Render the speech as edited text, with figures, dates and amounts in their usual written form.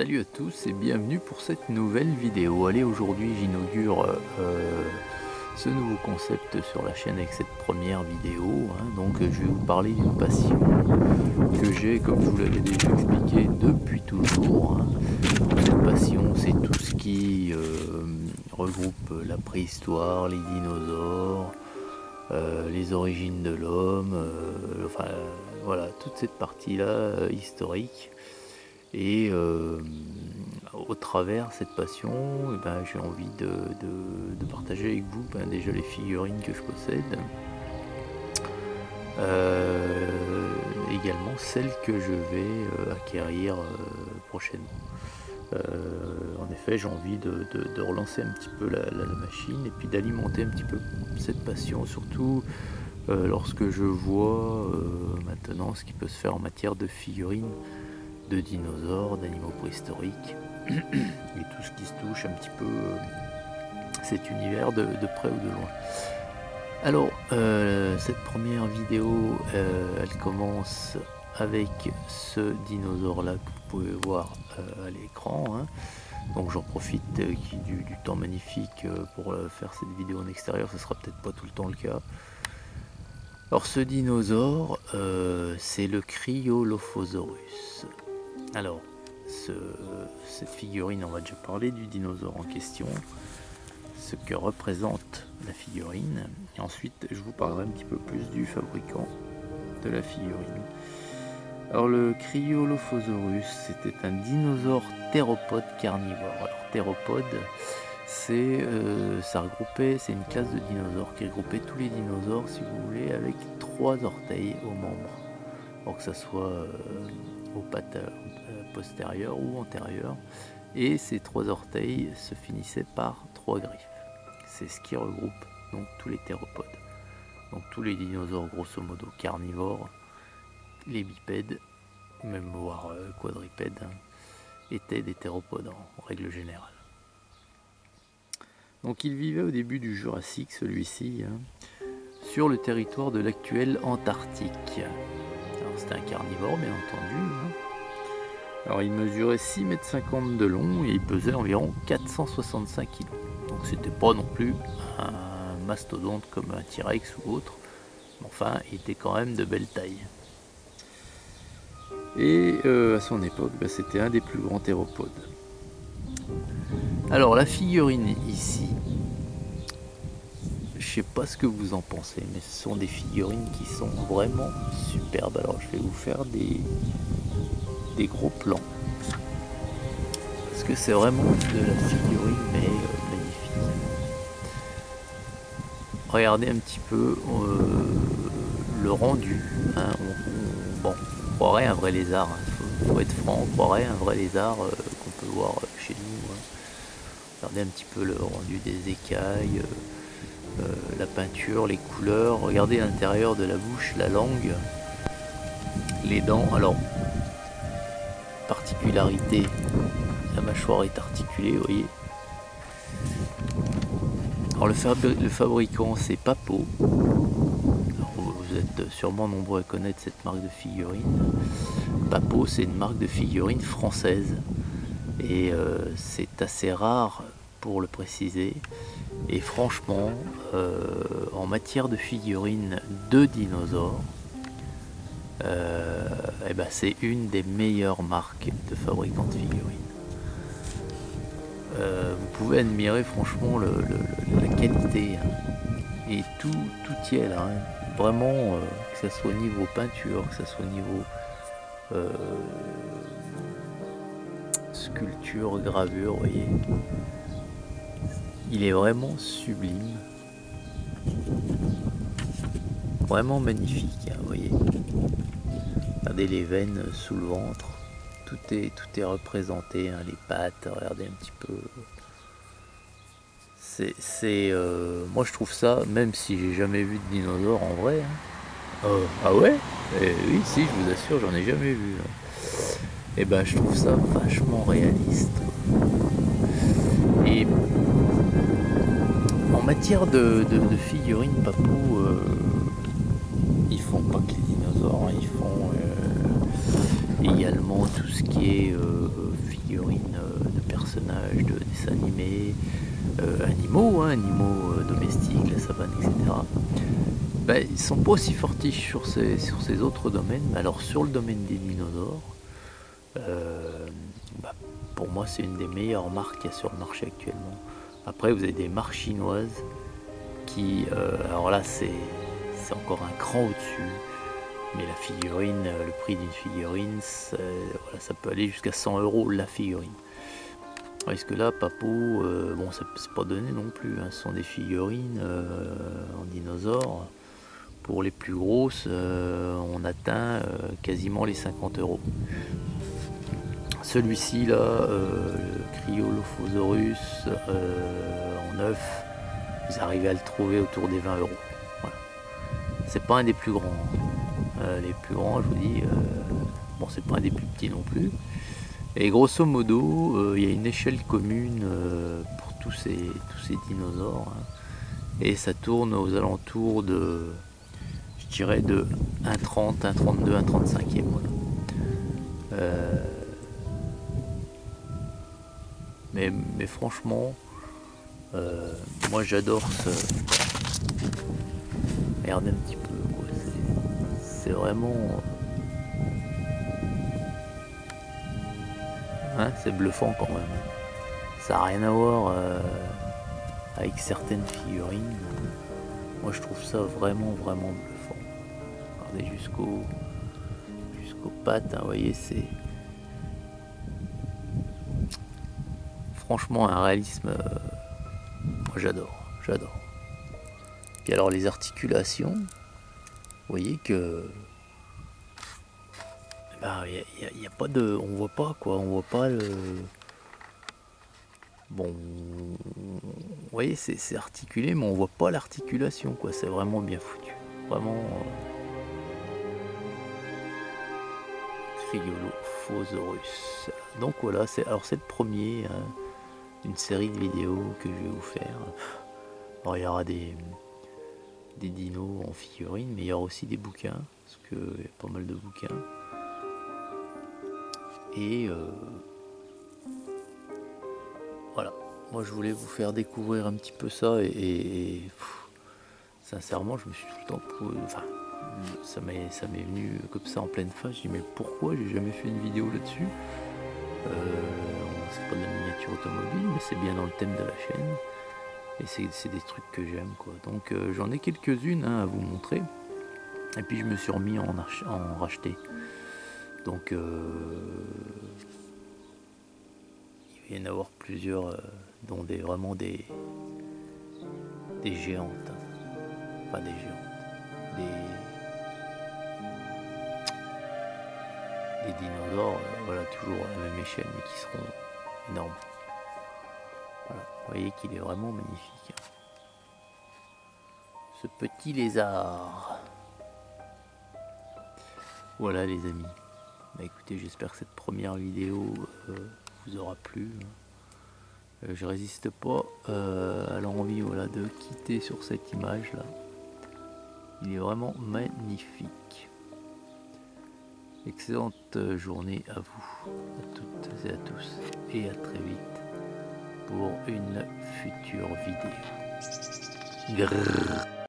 Salut à tous et bienvenue pour cette nouvelle vidéo. Allez, aujourd'hui j'inaugure ce nouveau concept sur la chaîne avec cette première vidéo. Donc je vais vous parler d'une passion que j'ai, comme je vous l'avais déjà expliqué, depuis toujours. Cette passion, c'est tout ce qui regroupe la préhistoire, les dinosaures, les origines de l'homme, enfin voilà, toute cette partie-là historique. Et au travers de cette passion, j'ai envie de partager avec vous déjà les figurines que je possède, également celles que je vais acquérir prochainement. En effet, j'ai envie de relancer un petit peu la machine et puis d'alimenter un petit peu cette passion, surtout lorsque je vois maintenant ce qui peut se faire en matière de figurines de dinosaures, d'animaux préhistoriques et tout ce qui se touche un petit peu cet univers de près ou de loin. Alors cette première vidéo elle commence avec ce dinosaure là que vous pouvez voir à l'écran, donc j'en profite du temps magnifique pour faire cette vidéo en extérieur. Ce sera peut-être pas tout le temps le cas. Alors ce dinosaure c'est le Cryolophosaurus. Alors, cette figurine, on va déjà parler du dinosaure en question, ce que représente la figurine, et ensuite je vous parlerai un petit peu plus du fabricant de la figurine. Alors le Cryolophosaurus, c'était un dinosaure théropode carnivore. Alors théropode, c'est une classe de dinosaures qui regroupait tous les dinosaures, si vous voulez, avec 3 orteils aux membres. Alors que ça soit aux pattes postérieures ou antérieures, et ces 3 orteils se finissaient par 3 griffes. C'est ce qui regroupe donc tous les théropodes, donc tous les dinosaures grosso modo carnivores, les bipèdes, même voire quadrupèdes, étaient des théropodes en règle générale. Donc il vivait au début du Jurassique, celui-ci, sur le territoire de l'actuelle Antarctique. C'était un carnivore bien entendu. Alors il mesurait 6,50 m de long et il pesait environ 465 kg. Donc c'était pas non plus un mastodonte comme un T-Rex ou autre. Mais enfin, il était quand même de belle taille. Et à son époque, c'était un des plus grands théropodes. Alors la figurine ici, je sais pas ce que vous en pensez, mais ce sont des figurines qui sont vraiment superbes. Alors je vais vous faire des gros plans, parce que c'est vraiment de la figurine mais magnifique. Regardez un petit peu le rendu, bon, on croirait un vrai lézard, faut être franc, on croirait un vrai lézard qu'on peut voir chez nous. Regardez un petit peu le rendu des écailles, la peinture, les couleurs. Regardez l'intérieur de la bouche, la langue, les dents. Alors, particularité, la mâchoire est articulée, vous voyez. Alors le fabricant, c'est Papo. Alors, vous êtes sûrement nombreux à connaître cette marque de figurines. Papo, c'est une marque de figurines française et c'est assez rare pour le préciser. Et franchement, en matière de figurines de dinosaures, c'est une des meilleures marques de fabricants de figurines. Vous pouvez admirer franchement la qualité, et tout y est là, vraiment, que ce soit au niveau peinture, que ce soit au niveau sculpture, gravure, vous voyez. Il est vraiment sublime, vraiment magnifique, vous voyez. Regardez les veines sous le ventre, tout est représenté, les pattes, regardez un petit peu. Moi je trouve ça, même si j'ai jamais vu de dinosaure en vrai. Ah ouais, oui, si, je vous assure, j'en ai jamais vu. Et je trouve ça vachement réaliste. Et en matière de figurines, Papou, ils font pas que les dinosaures, ils font... il également tout ce qui est figurines de personnages de dessins animés, animaux, hein, animaux domestiques, la savane, etc. Ben, ils sont pas aussi fortiches sur ces autres domaines, mais alors sur le domaine des dinosaures, bah, pour moi c'est une des meilleures marques qu'il y a sur le marché actuellement. Après vous avez des marques chinoises qui, alors là c'est encore un cran au-dessus, mais la figurine, le prix d'une figurine, voilà, ça peut aller jusqu'à 100 € la figurine. Parce que là, Papou, bon, c'est pas donné non plus, hein. Ce sont des figurines en dinosaures. Pour les plus grosses, on atteint quasiment les 50 €. Celui-ci là, le Cryolophosaurus en neuf, vous arrivez à le trouver autour des 20 €. Voilà. C'est pas un des plus grands. Les plus grands, je vous dis, bon, c'est pas un des plus petits non plus. Et grosso modo, il y a une échelle commune pour tous ces dinosaures, hein. Et ça tourne aux alentours de, je dirais, de 1,30, 1,32, 1,35e. Voilà. Mais franchement, moi j'adore ce... Regardez un petit peu, quoi. C'est vraiment... Hein, c'est bluffant quand même. Ça n'a rien à voir avec certaines figurines. Moi je trouve ça vraiment bluffant. Regardez jusqu'aux pattes, hein, vous voyez, c'est franchement un réalisme, moi j'adore. Puis alors les articulations, vous voyez que y a pas de, on voit pas quoi, on voit pas le, bon, vous voyez c'est articulé, mais on voit pas l'articulation quoi, c'est vraiment bien foutu, vraiment. Cryolophosaurus. Donc voilà, c'est le premier, hein, d'une série de vidéos que je vais vous faire. Alors il y aura des dinos en figurine, mais il y aura aussi des bouquins, parce qu'il y a pas mal de bouquins. Et voilà, moi je voulais vous faire découvrir un petit peu ça, et sincèrement je me suis tout le temps posé, enfin ça m'est venu comme ça en pleine face, je dis mais pourquoi j'ai jamais fait une vidéo là-dessus. C'est pas de la miniature automobile, mais c'est bien dans le thème de la chaîne, et c'est des trucs que j'aime quoi. Donc j'en ai quelques-unes, hein, à vous montrer, et puis je me suis remis en racheter. Donc il va y en avoir plusieurs, dont vraiment des géantes, hein. Pas des géantes, des dinosaures, voilà, toujours à la même échelle, mais qui seront énormes. Voilà, vous voyez qu'il est vraiment magnifique, hein, ce petit lézard. Voilà les amis, bah, écoutez, j'espère que cette première vidéo vous aura plu. Je résiste pas à l'envie, voilà, de quitter sur cette image là. Il est vraiment magnifique. Excellente journée à vous, à toutes et à tous, et à très vite pour une future vidéo. Grrr.